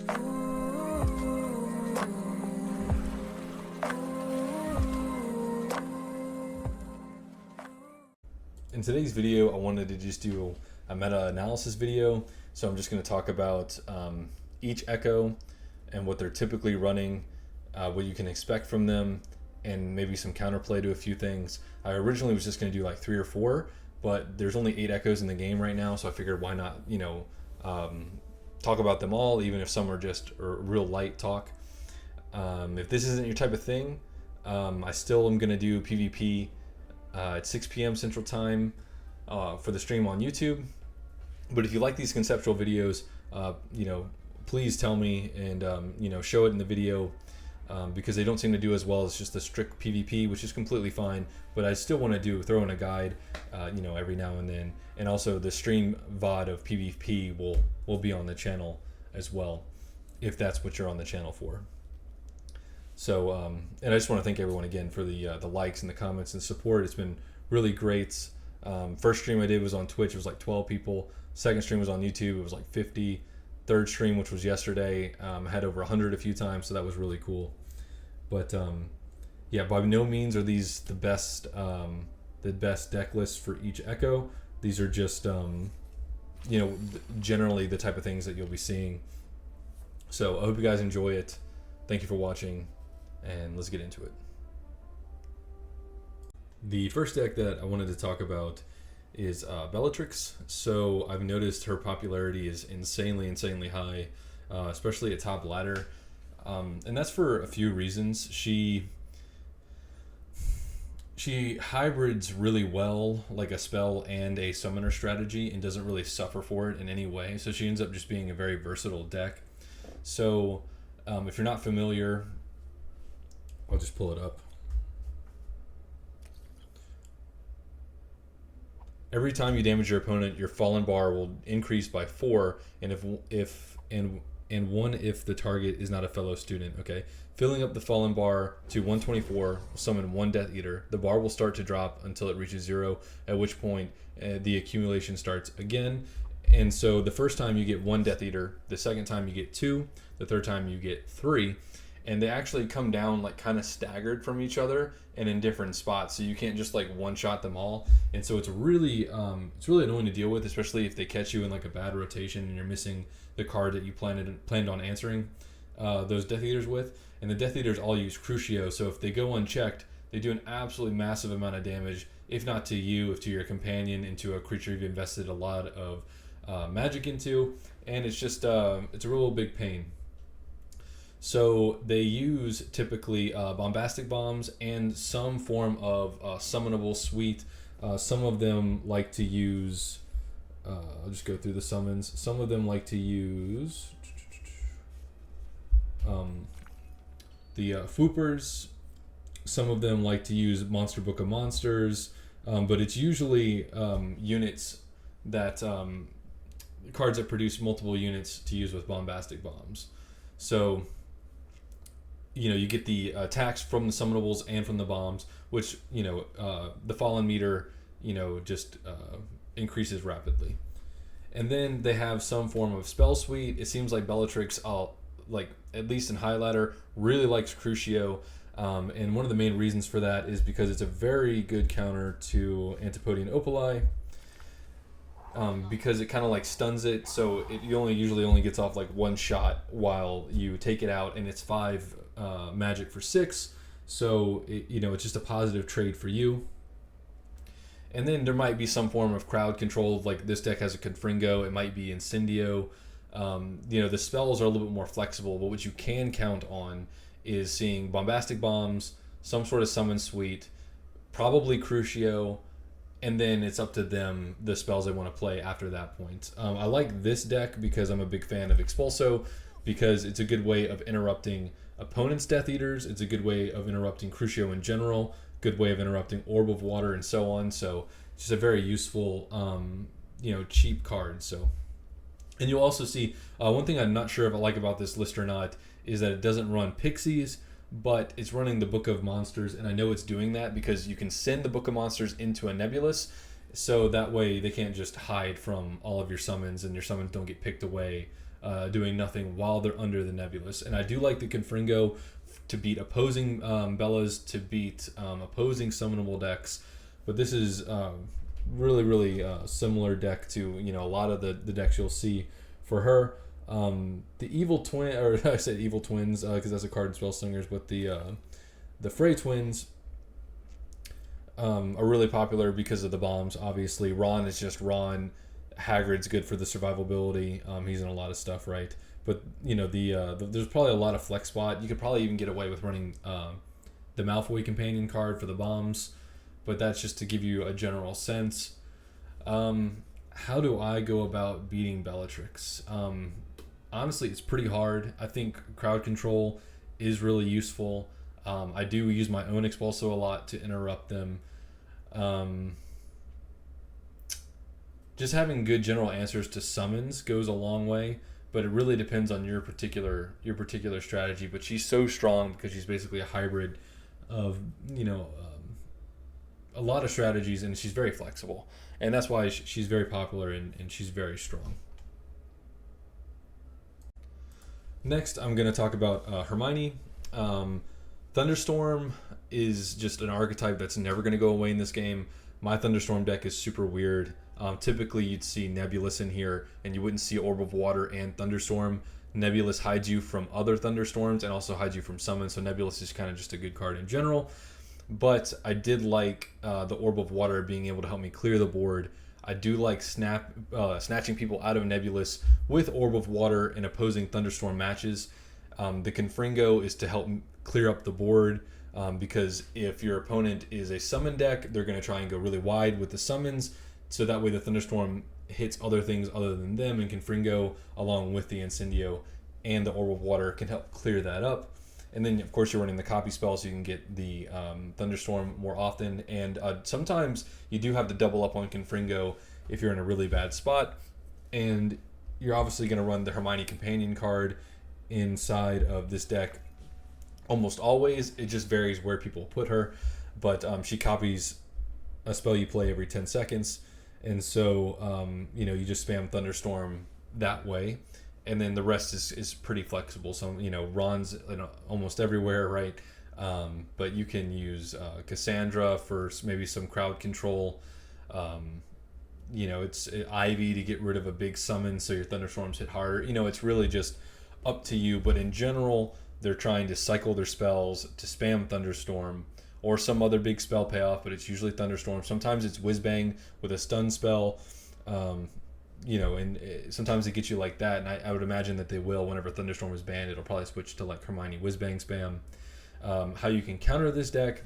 In today's video, I wanted to just do a meta-analysis video. So I'm just going to talk about each echo and what they're typically running, what you can expect from them, and maybe some counterplay to a few things. I originally was just going to do like 3 or 4, but there's only 8 echoes in the game right now, so I figured why not, talk about them all, even if some are just real light talk. If this isn't your type of thing, I still am going to do PvP at 6 p.m. Central Time for the stream on YouTube. But if you like these conceptual videos, please tell me and show it in the video, because they don't seem to do as well as just the strict PvP, which is completely fine. But I still want to throw in a guide, every now and then. And also the stream VOD of PvP will be on the channel as well, if that's what you're on the channel for. So, and I just want to thank everyone again for the likes and the comments and support. It's been really great. First stream I did was on Twitch. It was like 12 people. Second stream was on YouTube. It was like 50. Third stream, which was yesterday, I had over 100 a few times, so that was really cool. But yeah, by no means are these the best deck lists for each echo. These are just generally the type of things that you'll be seeing. So I hope you guys enjoy it. Thank you for watching, and let's get into it. The first deck that I wanted to talk about is BELLATRIX. So I've noticed her popularity is insanely high, especially at top ladder, and that's for a few reasons. She hybrids really well, like a spell and a summoner strategy, and doesn't really suffer for it in any way. So she ends up just being a very versatile deck. So if you're not familiar, I'll just pull it up. Every time you damage your opponent, your fallen bar will increase by 4, and and 1 if the target is not a fellow student. Okay, filling up the fallen bar to 124 will summon 1 Death Eater. The bar will start to drop until it reaches 0, at which point the accumulation starts again. And so the first time you get 1 Death Eater, the second time you get 2, the third time you get 3. And they actually come down like kind of staggered from each other and in different spots, so you can't just like one-shot them all. And so it's really annoying to deal with, especially if they catch you in like a bad rotation and you're missing the card that you planned on answering those Death Eaters with. And the Death Eaters all use Crucio, so if they go unchecked, they do an absolutely massive amount of damage, if not to you, if to your companion, and to a creature you've invested a lot of magic into. And it's just it's a real big pain. So they use typically bombastic bombs and some form of summonable suite. Some of them like to use, I'll just go through the summons. Some of them like to use the Foopers. Some of them like to use Monster Book of Monsters, but it's usually units that, cards that produce multiple units to use with bombastic bombs. So you get the attacks from the summonables and from the bombs, which, the fallen meter, just increases rapidly. And then they have some form of spell suite. It seems like Bellatrix, like at least in high ladder, really likes Crucio. And one of the main reasons for that is because it's a very good counter to Antipodean Opali. Because it kind of like stuns it, so it usually only gets off like 1 shot while you take it out, and it's 5 magic for 6, so it's just a positive trade for you. And then there might be some form of crowd control, like this deck has a Confringo, it might be Incendio. The spells are a little bit more flexible, but what you can count on is seeing bombastic bombs, some sort of summon suite, probably Crucio, and then it's up to them, the spells they want to play after that point. I like this deck because I'm a big fan of Expulso, because it's a good way of interrupting opponents' Death Eaters. It's a good way of interrupting Crucio in general, good way of interrupting Orb of Water and so on. So it's just a very useful, cheap card. So, and you'll also see, one thing I'm not sure if I like about this list or not is that it doesn't run Pixies, but it's running the Book of Monsters, and I know it's doing that because you can send the Book of Monsters into a Nebulous, so that way they can't just hide from all of your summons and your summons don't get picked away doing nothing while they're under the Nebulous. And I do like the Confringo to beat opposing Bellas, to beat opposing summonable decks. But this is really similar deck to a lot of the decks you'll see for her. The Evil Twin, or I said Evil Twins because that's a card in Spell Slingers, but the Frey Twins are really popular because of the bombs. Obviously, Ron is just Ron. Hagrid's good for the survivability. He's in a lot of stuff, right? But there's probably a lot of flex spot. You could probably even get away with running the Malfoy companion card for the bombs, but that's just to give you a general sense. How do I go about beating Bellatrix? Honestly, it's pretty hard. I think crowd control is really useful. I do use my own Expulso a lot to interrupt them. Just having good general answers to summons goes a long way, but it really depends on your particular strategy. But she's so strong because she's basically a hybrid of a lot of strategies, and she's very flexible, and that's why she's very popular and she's very strong. Next, I'm going to talk about Hermione. Thunderstorm is just an archetype that's never going to go away in this game. My Thunderstorm deck is super weird. Typically, you'd see Nebulous in here, and you wouldn't see Orb of Water and Thunderstorm. Nebulous hides you from other Thunderstorms and also hides you from summons, so Nebulous is kind of just a good card in general. But I did like the Orb of Water being able to help me clear the board. I do like snatching people out of Nebulous with Orb of Water in opposing Thunderstorm matches. The Confringo is to help clear up the board, because if your opponent is a summon deck, they're going to try and go really wide with the summons, so that way the Thunderstorm hits other things other than them, and Confringo, along with the Incendio and the Orb of Water, can help clear that up. And then, of course, you're running the copy spell, so you can get the Thunderstorm more often. And sometimes you do have to double up on Confringo if you're in a really bad spot. And you're obviously going to run the Hermione Companion card inside of this deck almost always. It just varies where people put her. But she copies a spell you play every 10 seconds. And so, you just spam Thunderstorm that way. And then the rest is pretty flexible. So, Ron's almost everywhere, right? But you can use Cassandra for maybe some crowd control. It's Ivy to get rid of a big summon so your Thunderstorms hit harder. It's really just up to you. But in general, they're trying to cycle their spells to spam Thunderstorm or some other big spell payoff, but it's usually Thunderstorm. Sometimes it's Whiz Bang with a stun spell. And sometimes it gets you like that, and I would imagine that they will. Whenever Thunderstorm is banned, it'll probably switch to like Hermione Whizbang spam. How you can counter this deck: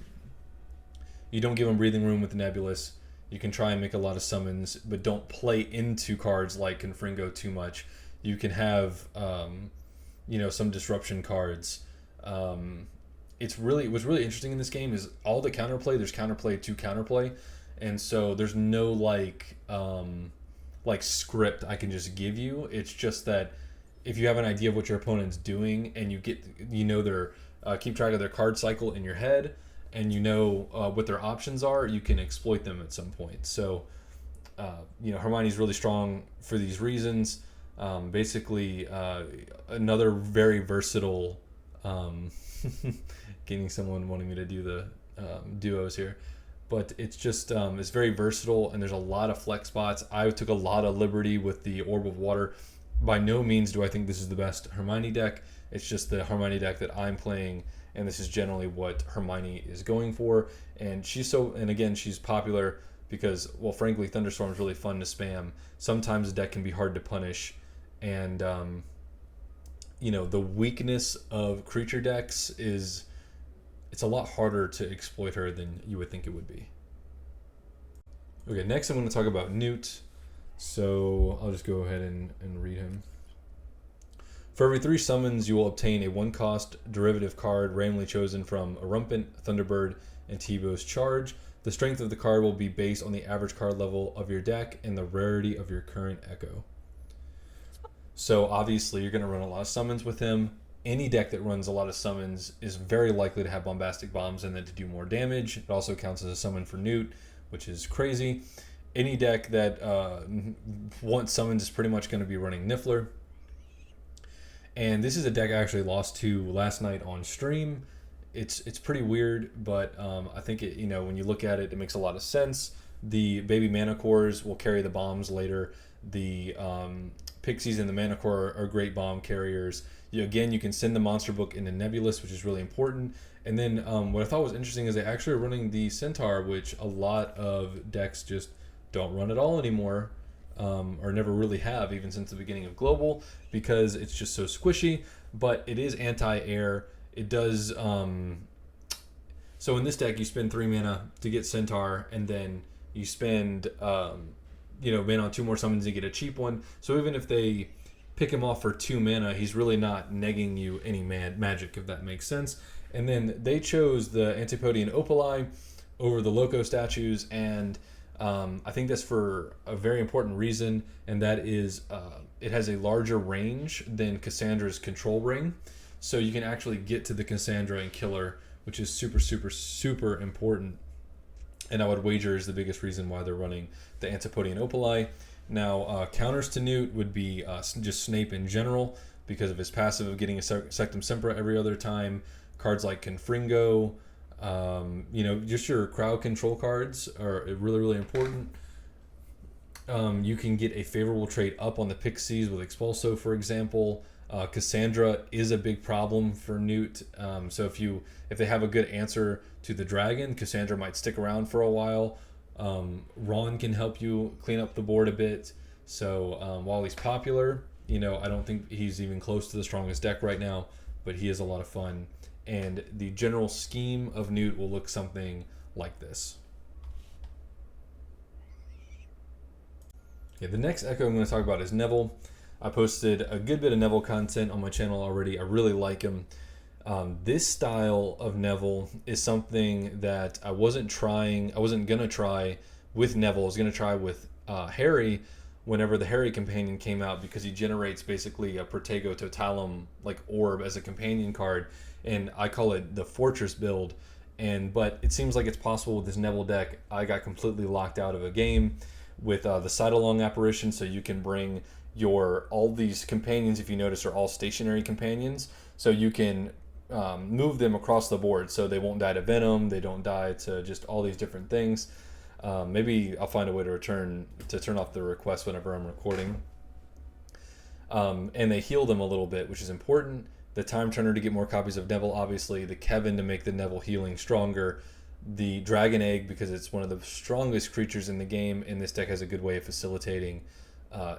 you don't give them breathing room with the Nebulous. You can try and make a lot of summons, but don't play into cards like Confringo too much. You can have some disruption cards. What's really interesting in this game is all the counterplay. There's counterplay to counterplay, and so there's no script I can just give you. It's just that if you have an idea of what your opponent's doing and you get their keep track of their card cycle in your head, and what their options are, you can exploit them at some point. So Hermione's really strong for these reasons. Basically another very versatile getting someone wanting me to do the duos here. But it's just it's very versatile, and there's a lot of flex spots. I took a lot of liberty with the Orb of Water. By no means do I think this is the best Hermione deck. It's just the Hermione deck that I'm playing, and this is generally what Hermione is going for. And she's popular because, well, frankly, Thunderstorm is really fun to spam. Sometimes the deck can be hard to punish, and the weakness of creature decks is it's a lot harder to exploit her than you would think it would be. Okay, next I'm going to talk about NEWT. So I'll just go ahead and read him. For every 3 summons, you will obtain a 1-cost derivative card randomly chosen from Erumpent, Thunderbird, and Tebow's Charge. The strength of the card will be based on the average card level of your deck and the rarity of your current Echo. So obviously you're going to run a lot of summons with him. Any deck that runs a lot of summons is very likely to have Bombastic Bombs and then to do more damage. It also counts as a summon for NEWT, which is crazy. Any deck that wants summons is pretty much going to be running Niffler. And this is a deck I actually lost to last night on stream. It's pretty weird, but I think it, when you look at it, it makes a lot of sense. The baby mana cores will carry the bombs later. The pixies and the mana core are great bomb carriers. Again, you can send the monster book into Nebulous, which is really important. And then what I thought was interesting is they actually are running the Centaur, which a lot of decks just don't run at all anymore, or never really have, even since the beginning of Global, because it's just so squishy. But it is anti-air. It does. So in this deck, you spend 3 mana to get Centaur, and then you spend mana on 2 more summons to get a cheap one. So even if they pick him off for 2 mana, he's really not negging you any magic, if that makes sense. And then they chose the Antipodian Opali over the Loco statues, and I think that's for a very important reason, and that is it has a larger range than Cassandra's Control Ring. So you can actually get to the Cassandra and kill her, which is super, super, super important. And I would wager is the biggest reason why they're running the Antipodian Opali. Now, counters to Newt would be just Snape in general, because of his passive of getting a Sectum Sempra every other time. Cards like Confringo, just your crowd control cards are really, really important. You can get a favorable trade up on the Pixies with Expulso, for example. Cassandra is a big problem for Newt. So if they have a good answer to the dragon, Cassandra might stick around for a while. Ron can help you clean up the board a bit. So while he's popular, I don't think he's even close to the strongest deck right now, but he is a lot of fun. And the general scheme of Newt will look something like this. Okay, the next Echo I'm going to talk about is Neville. I posted a good bit of Neville content on my channel already. I really like him. This style of Neville is something that I wasn't going to try with Neville. I was going to try with Harry whenever the Harry companion came out, because he generates basically a Protego Totalum like orb as a companion card, and I call it the Fortress build. But it seems like it's possible with this Neville deck. I got completely locked out of a game with the Sidelong apparition, so you can bring all these companions, if you notice, are all stationary companions, so you can move them across the board, so they won't die to Venom, they don't die to just all these different things. Maybe I'll find a way to turn off the request whenever I'm recording. And they heal them a little bit, which is important. The Time Turner to get more copies of Neville, obviously. The Kevin to make the Neville healing stronger. The Dragon Egg, because it's one of the strongest creatures in the game, and this deck has a good way of facilitating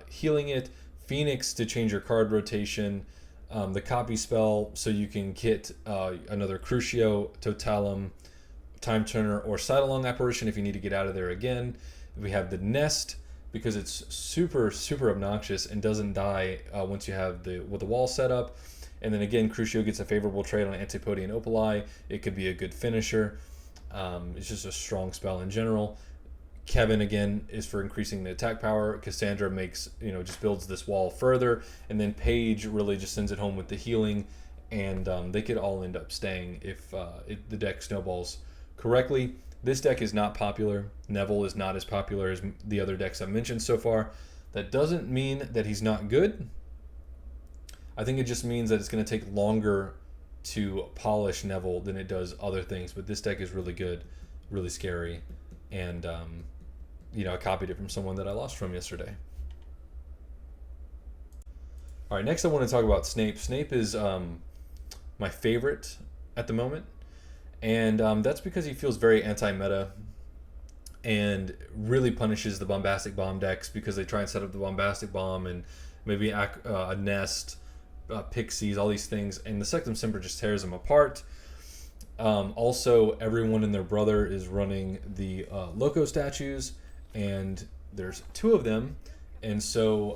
healing it. Phoenix to change your card rotation. The Copy spell, so you can get another Crucio, Totalum, Time Turner, or Sidelong apparition if you need to get out of there again. We have the Nest, because it's super, super obnoxious and doesn't die once you have the wall set up. And then again, Crucio gets a favorable trade on Antipodian Opali. It could be a good finisher. It's just a strong spell in general. Kevin again is for increasing the attack power. Cassandra makes, just builds this wall further, and then Paige really just sends it home with the healing, and they could all end up staying if the deck snowballs correctly. This deck is not popular. Neville is not as popular as the other decks I've mentioned so far. That doesn't mean that he's not good. I think it just means that it's going to take longer to polish Neville than it does other things, but this deck is really good, really scary, and I copied it from someone that I lost from yesterday. All right, next I want to talk about Snape. Snape is my favorite at the moment, and that's because he feels very anti-meta and really punishes the Bombastic Bomb decks, because they try and set up the Bombastic Bomb and maybe a Nest, Pixies, all these things, and the Sectum Sempra just tears them apart. Also, everyone and their brother is running the Loco statues, and there's 2 of them, and so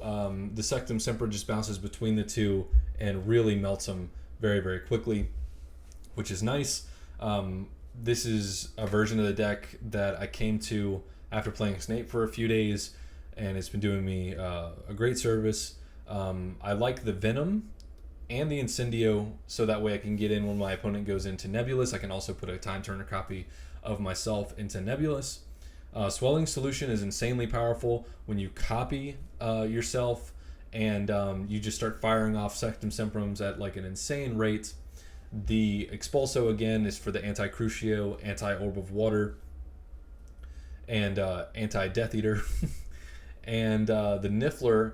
the Sectum Sempra just bounces between the 2 and really melts them very, very quickly, which is nice. This is a version of the deck that I came to after playing Snape for a few days, and it's been doing me a great service. I like the Venom and the Incendio, so that way I can get in when my opponent goes into Nebulous. I can also put a Time Turner copy of myself into Nebulous. Swelling Solution is insanely powerful when you copy yourself and you just start firing off Sectum Semprums at like an insane rate. The Expulso again is for the anti-Crucio, anti-Orb of Water, and anti-Death Eater. And the Niffler,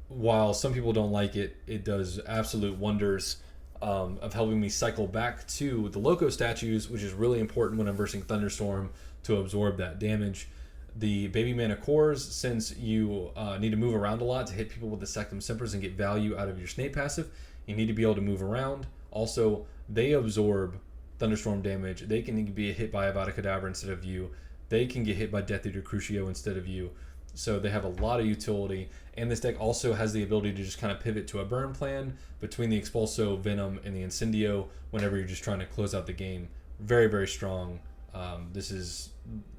while some people don't like it, it does absolute wonders of helping me cycle back to the Loco statues, which is really important when I'm versing Thunderstorm to absorb that damage. The Baby Mana Cores, since you need to move around a lot to hit people with the Sectum Sempers and get value out of your Snape passive, you need to be able to move around. Also, they absorb Thunderstorm damage. They can be hit by Avada Kedavra instead of you. They can get hit by Death Eater Crucio instead of you. So they have a lot of utility. And this deck also has the ability to just kind of pivot to a burn plan between the Expulso, Venom, and the Incendio whenever you're just trying to close out the game. Very, very strong. This is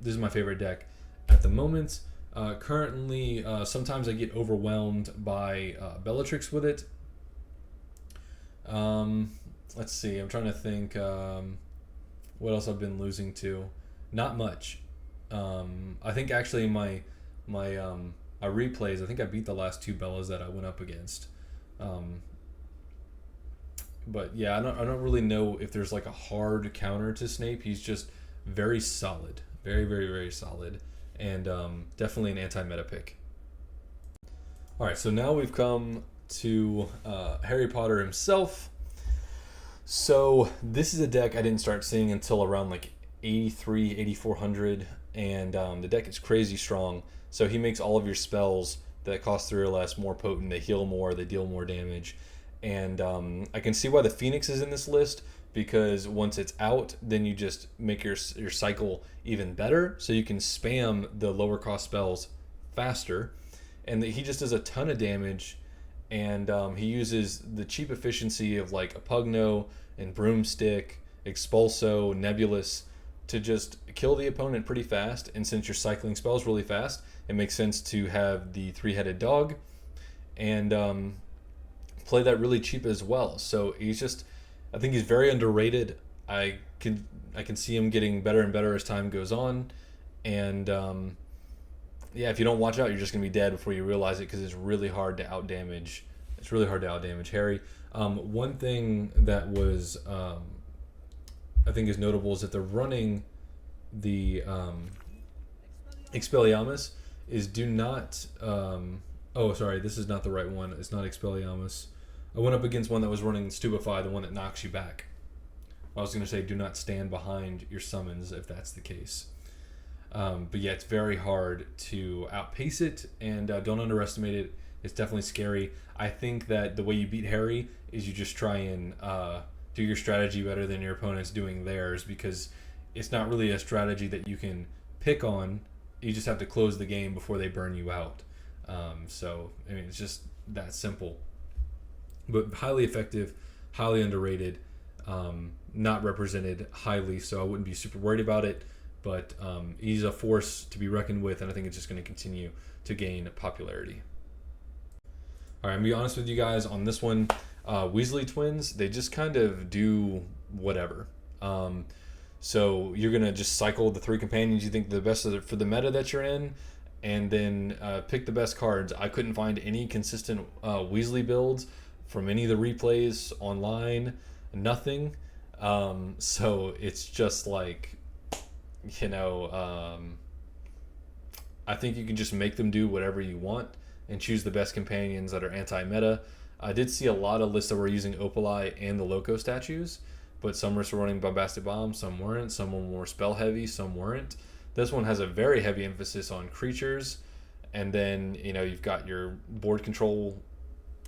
my favorite deck at the moment. Currently, sometimes I get overwhelmed by Bellatrix with it. Let's see. I'm trying to think what else I've been losing to. Not much. I think actually my replays, I think I beat the last 2 Bellas that I went up against. But yeah, I don't really know if there's like a hard counter to Snape. He's just very solid. Very, very, very solid. And definitely an anti-meta pick. Alright, so now we've come to Harry Potter himself. So this is a deck I didn't start seeing until around like 83, 8400, and the deck is crazy strong. So he makes all of your spells that cost 3 or less more potent. They heal more, they deal more damage. And I can see why the Phoenix is in this list, because once it's out, then you just make your cycle even better, so you can spam the lower cost spells faster. And he just does a ton of damage. And he uses the cheap efficiency of like a Pugno and Broomstick, Expulso, Nebulous to just kill the opponent pretty fast. And since you're cycling spells really fast, it makes sense to have the 3-headed dog and play that really cheap as well. So he's just, I think he's very underrated. I can see him getting better and better as time goes on. And yeah, if you don't watch out, you're just gonna be dead before you realize it, because it's really hard to outdamage. It's really hard to outdamage Harry. One thing that was I think is notable is that they're running the Expelliarmus. Is do not. Oh, sorry, this is not the right one. It's not Expelliarmus. I went up against one that was running Stupefy, the one that knocks you back. I was gonna say do not stand behind your summons if that's the case. But yeah, it's very hard to outpace it, and don't underestimate it. It's definitely scary. I think that the way you beat Harry is you just try and do your strategy better than your opponent's doing theirs, because it's not really a strategy that you can pick on. You just have to close the game before they burn you out. So, I mean, it's just that simple. But highly effective, highly underrated, not represented highly, so I wouldn't be super worried about it. But he's a force to be reckoned with, and I think it's just going to continue to gain popularity. All right, I'm going to be honest with you guys on this one. Weasley twins, they just kind of do whatever. So you're going to just cycle the 3 companions you think the best for the meta that you're in, and then pick the best cards. I couldn't find any consistent Weasley builds from any of the replays online. Nothing. So it's just like, you know, I think you can just make them do whatever you want and choose the best companions that are anti-meta. I did see a lot of lists that were using Opali and the Loco statues, but some were running Bombastic Bomb, some weren't, some were more spell heavy, some weren't. This one has a very heavy emphasis on creatures, and then, you know, you've got your board control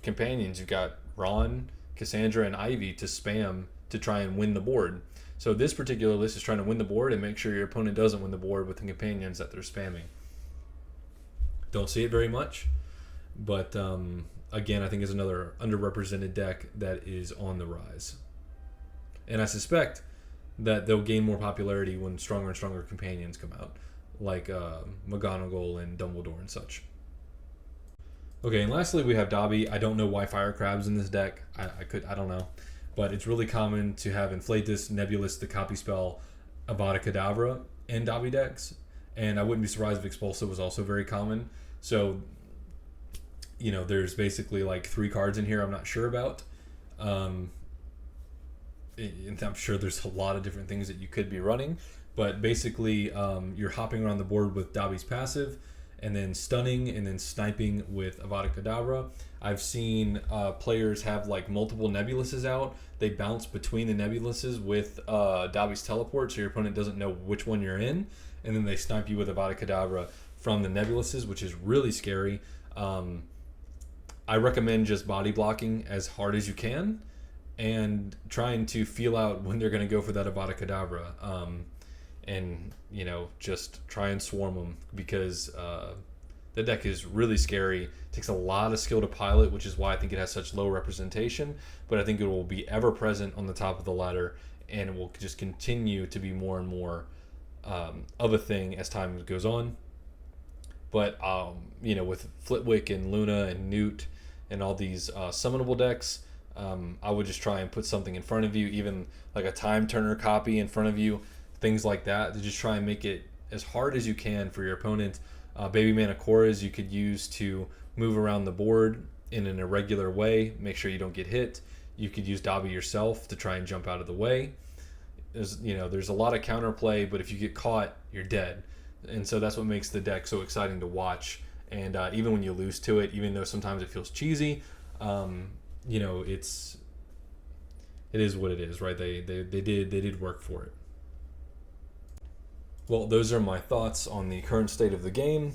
companions. You've got Ron, Cassandra, and Ivy to spam to try and win the board. So this particular list is trying to win the board and make sure your opponent doesn't win the board with the companions that they're spamming. Don't see it very much, but again, I think it's another underrepresented deck that is on the rise. And I suspect that they'll gain more popularity when stronger and stronger companions come out, like McGonagall and Dumbledore and such. Okay, and lastly we have Dobby. I don't know why Fire Crab's in this deck. I don't know. But it's really common to have Inflatus, Nebulous, the copy spell, Avada Kedavra in Dobby decks. And I wouldn't be surprised if Expulso was also very common. So there's basically like 3 cards in here I'm not sure about. And I'm sure there's a lot of different things that you could be running, but basically you're hopping around the board with Dobby's passive, and then stunning, and then sniping with Avada Kedavra. I've seen players have like multiple Nebulouses out. They bounce between the Nebulouses with Dobby's teleport, so your opponent doesn't know which one you're in, and then they snipe you with Avada Kedavra from the Nebulouses, which is really scary. I recommend just body blocking as hard as you can, and trying to feel out when they're going to go for that Avada Kedavra. And just try and swarm them, because the deck is really scary. It takes a lot of skill to pilot, which is why I think it has such low representation, but I think it will be ever present on the top of the ladder, and it will just continue to be more and more of a thing as time goes on. But with Flitwick and Luna and Newt and all these summonable decks, I would just try and put something in front of you, even like a Time Turner copy in front of you, things like that, to just try and make it as hard as you can for your opponent. Baby Manicoras you could use to move around the board in an irregular way, make sure you don't get hit. You could use Dobby yourself to try and jump out of the way. There's a lot of counterplay, but if you get caught, you're dead. And so that's what makes the deck so exciting to watch. And even when you lose to it, even though sometimes it feels cheesy, it is what it is, right? They did work for it. Well, those are my thoughts on the current state of the game.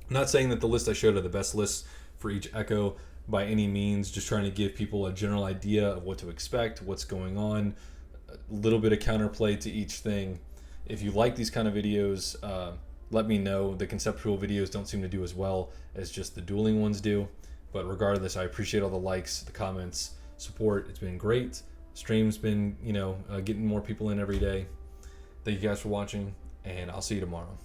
I'm not saying that the list I showed are the best lists for each Echo by any means, just trying to give people a general idea of what to expect, what's going on, a little bit of counterplay to each thing. If you like these kind of videos, let me know. The conceptual videos don't seem to do as well as just the dueling ones do. But regardless, I appreciate all the likes, the comments, support. It's been great. Stream's been, getting more people in every day. Thank you guys for watching, and I'll see you tomorrow.